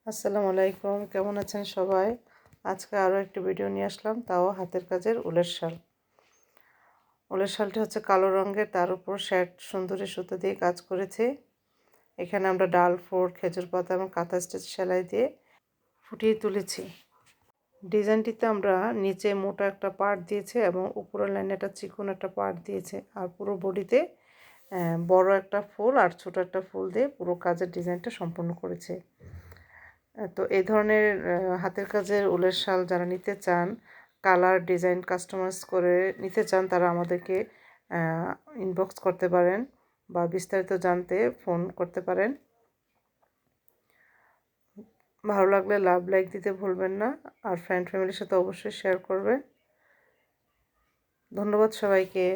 আসসালামু আলাইকুম, কেমন আছেন সবাই? আজকে আরও একটি ভিডিও নিয়ে আসলাম, তাও হাতের কাজের উলের শাল। উলের শালটি হচ্ছে কালো রঙের, তার উপর সুন্দরী সুতো দিয়ে কাজ করেছে। এখানে আমরা ডাল, ফোড়, খেজুর পাতা এবং কাঁথা স্টিচ সেলাই দিয়ে ফুটিয়ে তুলেছি। ডিজাইনটিতে আমরা নিচে মোটা একটা পার্ট দিয়েছি এবং উপরের লাইনে একটা চিকন একটা পার্ট দিয়েছে, আর পুরো বডিতে বড় একটা ফুল আর ছোট একটা ফুল দিয়ে পুরো কাজের ডিজাইনটা সম্পন্ন করেছে। তো এই ধরনের হাতের কাজের উলের শাল যারা নিতে চান, কালার ডিজাইন কাস্টমাইজ করে নিতে চান, তারা আমাদেরকে ইনবক্স করতে পারেন বা বিস্তারিত জানতে ফোন করতে পারেন। ভালো লাগলে লাইক দিতে ভুলবেন না, আর ফ্রেন্ড ফ্যামিলির সাথে অবশ্যই শেয়ার করবেন। ধন্যবাদ সবাইকে।